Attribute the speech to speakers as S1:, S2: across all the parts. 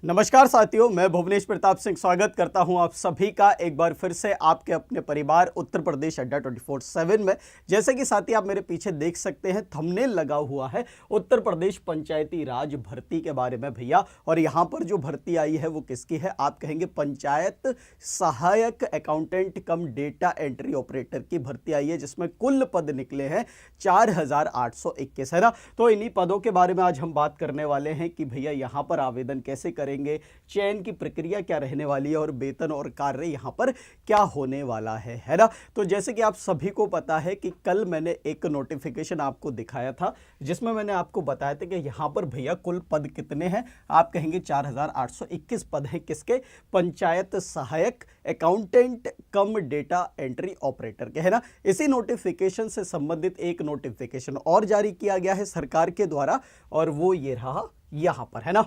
S1: नमस्कार साथियों, मैं भुवनेश प्रताप सिंह स्वागत करता हूं आप सभी का एक बार फिर से आपके अपने परिवार उत्तर प्रदेश अड्डा 24/7 में। जैसे कि साथी आप मेरे पीछे देख सकते हैं, थंबनेल लगा हुआ है उत्तर प्रदेश पंचायती राज भर्ती के बारे में भैया। और यहां पर जो भर्ती आई है वो किसकी है? आप कहेंगे पंचायत सहायक अकाउंटेंट कम डेटा एंट्री ऑपरेटर की भर्ती आई है, जिसमें कुल पद निकले हैं 4821, है ना। तो इन्हीं पदों के बारे में आज हम बात करने वाले हैं कि भैया यहां पर आवेदन कैसे करें, चयन की प्रक्रिया क्या रहने वाली है और वेतन और कार्य यहां पर क्या होने वाला है ना। तो जैसे कि आप सभी को पता है कि कल मैंने एक नोटिफिकेशन आपको दिखाया था, जिसमें मैंने आपको बताया था कि यहां पर भैया कुल पद कितने हैं। आप कहेंगे 4821 पद हैं, किसके? पंचायत सहायक अकाउंटेंट कम डेटा एंट्री ऑपरेटर के, है ना। इसी नोटिफिकेशन से संबंधित एक नोटिफिकेशन और जारी किया गया है सरकार के द्वारा, और वो ये रहा यहां पर, है ना।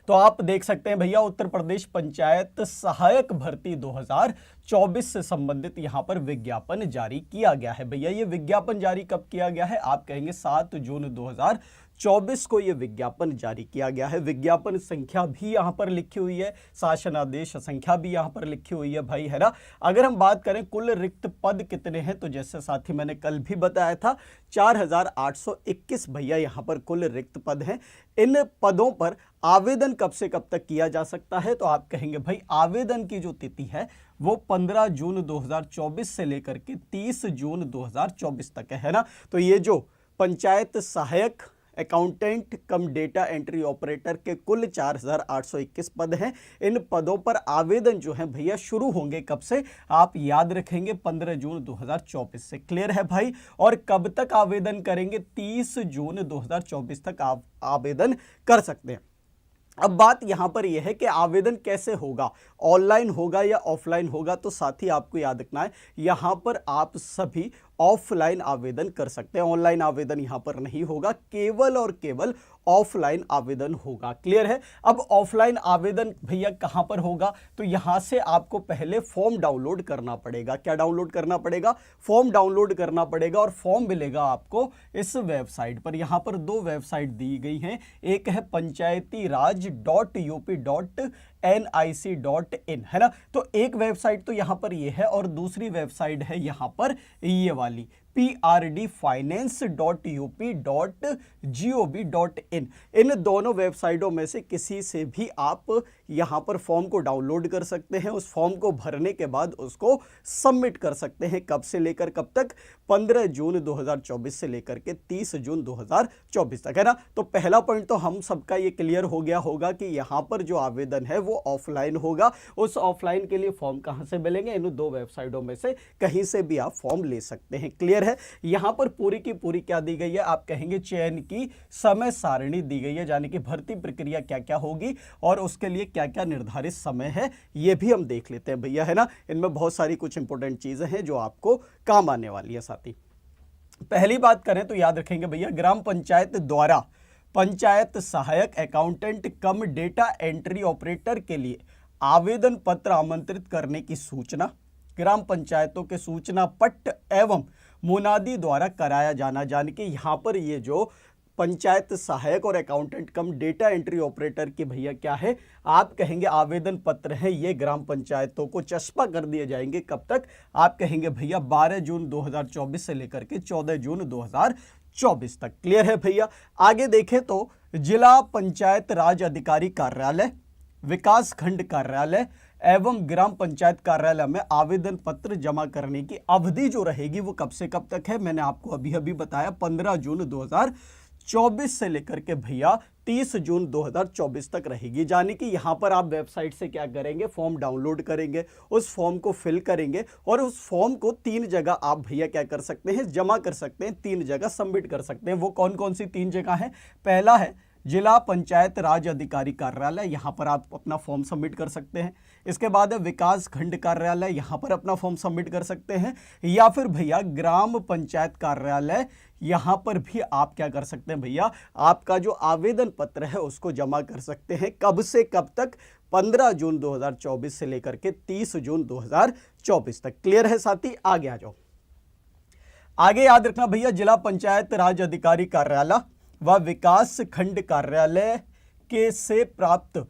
S1: तो आप देख सकते हैं भैया, उत्तर प्रदेश पंचायत सहायक भर्ती 2024 से संबंधित यहां पर विज्ञापन जारी किया गया है। भैया ये विज्ञापन जारी कब किया गया है? आप कहेंगे 7 जून 2024 को ये विज्ञापन जारी किया गया है। विज्ञापन संख्या भी यहां पर लिखी हुई है, शासन आदेश संख्या भी यहां पर लिखी हुई है भाई, है ना। अगर हम बात करें कुल रिक्त पद कितने हैं, तो जैसे साथी मैंने कल भी बताया था 4821 भैया यहां पर कुल रिक्त पद हैं। इन पदों पर आवेदन कब से कब तक किया जा सकता है? तो आप कहेंगे भाई आवेदन की जो तिथि है वो 15 जून 2024 से लेकर के 30 जून 2024 तक है ना। तो ये जो पंचायत सहायक अकाउंटेंट कम डेटा एंट्री ऑपरेटर के कुल 4821 पद हैं। इन पदों पर आवेदन जो है भैया शुरू होंगे कब से? आप याद रखेंगे 15 जून 2024 से। क्लियर है भाई? और कब तक आवेदन करेंगे? 30 जून 2024 तक आप आवेदन कर सकते हैं। अब बात यहां पर यह है कि आवेदन कैसे होगा, ऑनलाइन होगा या ऑफलाइन होगा? तो साथी आपको याद रखना है, यहां पर आप सभी ऑफलाइन आवेदन कर सकते हैं। ऑनलाइन आवेदन यहां पर नहीं होगा, केवल और केवल ऑफलाइन आवेदन होगा। क्लियर है? अब ऑफलाइन आवेदन भैया कहां पर होगा? तो यहां से आपको पहले फॉर्म डाउनलोड करना पड़ेगा। क्या डाउनलोड करना पड़ेगा? फॉर्म डाउनलोड करना पड़ेगा, और फॉर्म मिलेगा आपको इस वेबसाइट पर। यहां पर दो वेबसाइट दी गई हैं, एक है पंचायतीराज.up.nic.in, है ना। तो एक वेबसाइट तो यहां पर ये है, और दूसरी वेबसाइट है यहां पर ये वाली prdfinance.up.gov.in। इन दोनों वेबसाइटों में से किसी से भी आप यहां पर फॉर्म को डाउनलोड कर सकते हैं। उस फॉर्म को भरने के बाद उसको सबमिट कर सकते हैं। कब से लेकर कब तक? 15 जून 2024 से लेकर के 30 जून 2024 तक, है ना। तो पहला पॉइंट तो हम सबका ये क्लियर हो गया होगा कि यहां पर जो आवेदन है वो ऑफलाइन होगा। उस ऑफलाइन के लिए फॉर्म कहां से मिलेंगे? इन दो वेबसाइटों में से कहीं से भी आप फॉर्म ले सकते हैं। क्लियर है? यहां पर पूरी की पूरी क्या दी गई है? आप कहेंगे चयन की समय सारणी दी गई है, यानी कि भर्ती प्रक्रिया क्या क्या होगी और उसके लिए क्या क्या निर्धारित समय है, यह भी हम देख लेते हैं भैया, है ना। इनमें बहुत सारी कुछ इंपॉर्टेंट चीजें हैं जो आपको काम आने वाली है साथी। पहली बात करें तो याद रखेंगे भैया, ग्राम पंचायत द्वारा पंचायत सहायक अकाउंटेंट कम डेटा एंट्री ऑपरेटर के लिए आवेदन पत्र आमंत्रित करने की सूचना ग्राम पंचायतों के सूचना पट्ट एवं मुनादी द्वारा कराया जाना। जाने कि यहां पर ये जो पंचायत सहायक और अकाउंटेंट कम डेटा एंट्री ऑपरेटर की भैया क्या है, आप कहेंगे आवेदन पत्र है, ये ग्राम पंचायतों को चस्पा कर दिए जाएंगे। कब तक? आप कहेंगे भैया 12 जून 2024 से लेकर के 14 जून 2024 तक। क्लियर है भैया? आगे देखें तो जिला पंचायत राज अधिकारी कार्यालय, विकास खंड कार्यालय एवं ग्राम पंचायत कार्यालय में आवेदन पत्र जमा करने की अवधि जो रहेगी वो कब से कब तक है? मैंने आपको अभी अभी बताया 15 जून 2024 से लेकर के भैया 30 जून 2024 तक रहेगी। यानी कि यहां पर आप वेबसाइट से क्या करेंगे? फॉर्म डाउनलोड करेंगे, उस फॉर्म को फिल करेंगे, और उस फॉर्म को 3 जगह आप भैया क्या कर सकते हैं? जमा कर सकते हैं, 3 जगह सबमिट कर सकते हैं। वो कौन कौन सी 3 जगह है? पहला है जिला पंचायत राज अधिकारी कार्यालय, यहां पर आप अपना फॉर्म सबमिट कर सकते हैं। इसके बाद है विकास खंड कार्यालय, यहां पर अपना फॉर्म सबमिट कर सकते हैं। या फिर भैया ग्राम पंचायत कार्यालय, यहां पर भी आप क्या कर सकते हैं भैया? आपका जो आवेदन पत्र है उसको जमा कर सकते हैं। कब से कब तक? 15 जून 2024 से लेकर के 30 जून 2024 तक। क्लियर है साथी? आगे आ जाओ। आगे याद रखना भैया, जिला पंचायत राज अधिकारी कार्यालय व विकास खंड कार्यालय के से प्राप्त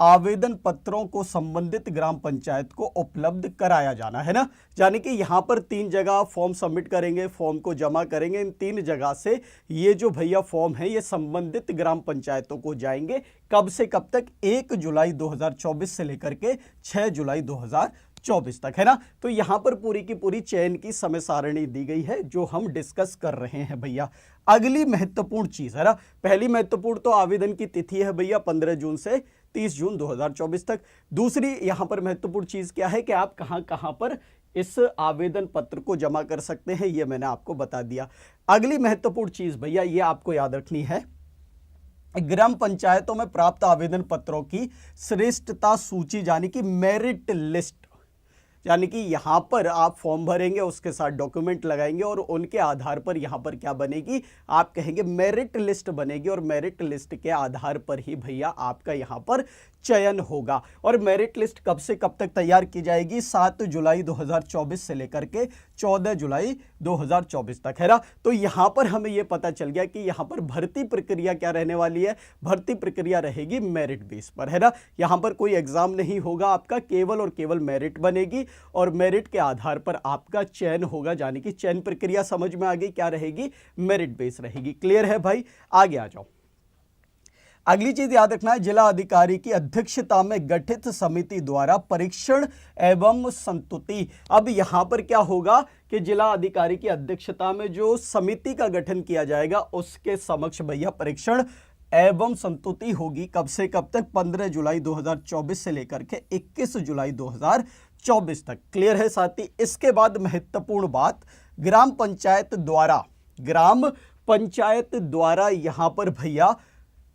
S1: आवेदन पत्रों को संबंधित ग्राम पंचायत को उपलब्ध कराया जाना है ना। यानी कि यहां पर 3 जगह फॉर्म सबमिट करेंगे, फॉर्म को जमा करेंगे। इन 3 जगह से ये जो भैया फॉर्म है ये संबंधित ग्राम पंचायतों को जाएंगे। कब से कब तक? 1 जुलाई 2024 से लेकर के 6 जुलाई 2024 तक, है ना। तो यहां पर पूरी की पूरी चयन की समय सारणी दी गई है जो हम डिस्कस कर रहे हैं भैया। अगली महत्वपूर्ण चीज है ना, पहली महत्वपूर्ण तो आवेदन की तिथि है भैया 15 जून से 30 जून 2024 तक। दूसरी यहां पर महत्वपूर्ण चीज क्या है कि आप कहां पर इस आवेदन पत्र को जमा कर सकते हैं, यह मैंने आपको बता दिया। अगली महत्वपूर्ण चीज भैया ये आपको याद रखनी है, ग्राम पंचायतों में प्राप्त आवेदन पत्रों की श्रेष्ठता सूची यानी कि मेरिट लिस्ट। यानी कि यहां पर आप फॉर्म भरेंगे, उसके साथ डॉक्यूमेंट लगाएंगे और उनके आधार पर यहां पर क्या बनेगी, आप कहेंगे मेरिट लिस्ट बनेगी। और मेरिट लिस्ट के आधार पर ही भैया आपका यहां पर चयन होगा। और मेरिट लिस्ट कब से कब तक तैयार की जाएगी? 7 जुलाई 2024 से लेकर के 14 जुलाई 2024 तक, है ना। तो यहां पर हमें यह पता चल गया कि यहां पर भर्ती प्रक्रिया क्या रहने वाली है, भर्ती प्रक्रिया रहेगी मेरिट बेस पर, है ना। यहां पर कोई एग्जाम नहीं होगा आपका, केवल और केवल मेरिट बनेगी और मेरिट के आधार पर आपका चयन होगा। यानी कि चयन प्रक्रिया समझ में आ गई, क्या रहेगी, मेरिट बेस रहेगी। क्लियर है भाई? आगे आ जाओ। अगली चीज याद रखना है, जिला अधिकारी की अध्यक्षता में गठित समिति द्वारा परीक्षण एवं संतुति। अब यहां पर क्या होगा कि जिला अधिकारी की अध्यक्षता में जो समिति का गठन किया जाएगा उसके समक्ष भैया परीक्षण एवं संतुति होगी। कब से कब तक? 15 जुलाई 2024 से लेकर के 21 जुलाई 2024 तक। क्लियर है साथी? इसके बाद महत्वपूर्ण बात, ग्राम पंचायत द्वारा यहां पर भैया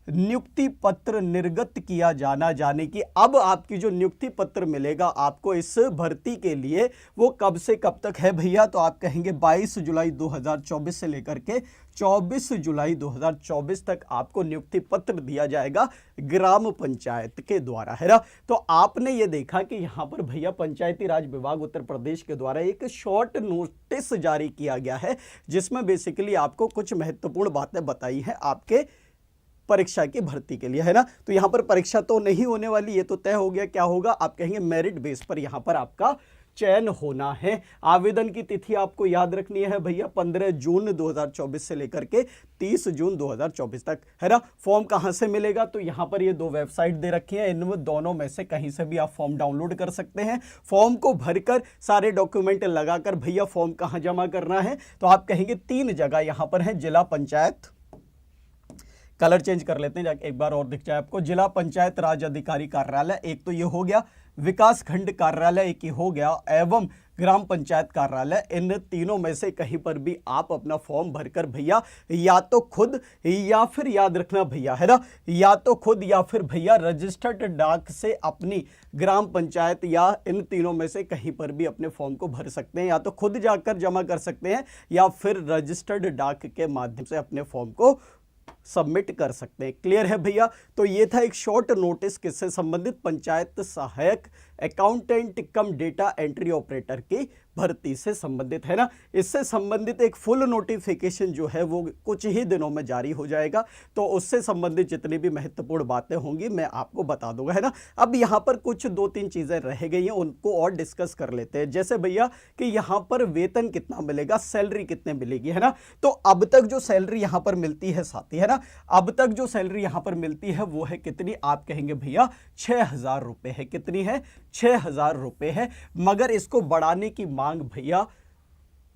S1: नियुक्ति पत्र निर्गत किया जाना। जाने की अब आपकी जो नियुक्ति पत्र मिलेगा आपको इस भर्ती के लिए वो कब से कब तक है भैया? तो आप कहेंगे 22 जुलाई 2024 से लेकर के 24 जुलाई 2024 तक आपको नियुक्ति पत्र दिया जाएगा ग्राम पंचायत के द्वारा, है ना। तो आपने ये देखा कि यहां पर भैया पंचायती राज विभाग उत्तर प्रदेश के द्वारा एक शॉर्ट नोटिस जारी किया गया है जिसमें बेसिकली आपको कुछ महत्वपूर्ण बातें बताई हैं आपके परीक्षा की भर्ती के लिए, है ना। तो यहां पर परीक्षा तो नहीं होने वाली, ये तो तय हो गया। क्या होगा? आप कहेंगे मेरिट बेस पर यहां पर आपका चयन होना है। आवेदन की तिथि आपको याद रखनी है भैया 15 जून 2024 से लेकर के 30 जून 2024 तक, है ना। फॉर्म कहां से मिलेगा? तो यहां पर ये 2 वेबसाइट दे रखी हैं, इन दोनों में से कहीं से भी आप फॉर्म डाउनलोड कर सकते हैं। फॉर्म को भरकर सारे डॉक्यूमेंट लगाकर भैया फॉर्म कहां जमा करना है? तो आप कहेंगे 3 जगह यहां पर है। जिला पंचायत, कलर चेंज कर लेते हैं जाके एक बार और दिख जाए आपको, जिला पंचायत राज अधिकारी कार्यालय एक तो ये हो गया, विकास खंड कार्यालय एक ही हो गया, एवं ग्राम पंचायत कार्यालय। इन तीनों में से कहीं पर भी आप अपना फॉर्म भरकर भैया या तो खुद या फिर याद रखना भैया, है ना, या तो खुद या फिर भैया रजिस्टर्ड डाक से अपनी ग्राम पंचायत या इन तीनों में से कहीं पर भी अपने फॉर्म को भर सकते हैं। या तो खुद जाकर जमा कर सकते हैं या फिर रजिस्टर्ड डाक के माध्यम से अपने फॉर्म को सबमिट कर सकते हैं। क्लियर है भैया? तो ये था एक शॉर्ट नोटिस किससे संबंधित, पंचायत सहायक अकाउंटेंट कम डेटा एंट्री ऑपरेटर की भर्ती से संबंधित, है ना। इससे संबंधित एक फुल नोटिफिकेशन जो है वो कुछ ही दिनों में जारी हो जाएगा, तो उससे संबंधित जितनी भी महत्वपूर्ण बातें होंगी मैं आपको बता दूंगा, है ना। अब यहाँ पर कुछ 2-3 चीजें रह गई हैं, उनको और डिस्कस कर लेते हैं। जैसे भैया कि यहाँ पर वेतन कितना मिलेगा, सैलरी कितने मिलेगी, है ना। तो अब तक जो सैलरी यहाँ पर मिलती है साथी, है ना, अब तक जो सैलरी यहाँ पर मिलती है वो है कितनी? आप कहेंगे भैया 6,000 रुपए है। कितनी है? 6,000 रुपए है। मगर इसको बढ़ाने की मांग भैया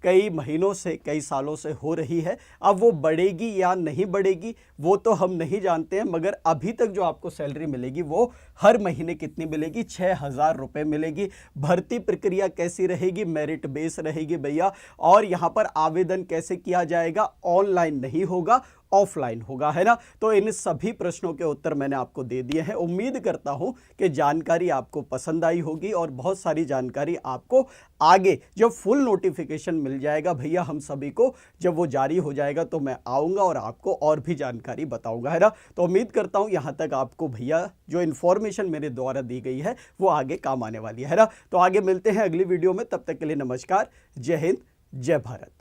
S1: कई महीनों से, कई सालों से हो रही है। अब वो बढ़ेगी या नहीं बढ़ेगी वो तो हम नहीं जानते हैं, मगर अभी तक जो आपको सैलरी मिलेगी वो हर महीने कितनी मिलेगी? 6,000 रुपए मिलेगी। भर्ती प्रक्रिया कैसी रहेगी? मेरिट बेस रहेगी भैया। और यहां पर आवेदन कैसे किया जाएगा? ऑनलाइन नहीं होगा, ऑफलाइन होगा, है ना। तो इन सभी प्रश्नों के उत्तर मैंने आपको दे दिए हैं। उम्मीद करता हूं कि जानकारी आपको पसंद आई होगी और बहुत सारी जानकारी आपको आगे जब फुल नोटिफिकेशन मिल जाएगा भैया हम सभी को, जब वो जारी हो जाएगा तो मैं आऊंगा और आपको और भी जानकारी बताऊंगा, है ना। तो उम्मीद करता हूं यहां तक आपको भैया जो इन्फॉर्मेशन मेरे द्वारा दी गई है वो आगे काम आने वाली है ना। तो आगे मिलते हैं अगली वीडियो में, तब तक के लिए नमस्कार, जय हिंद, जय भारत।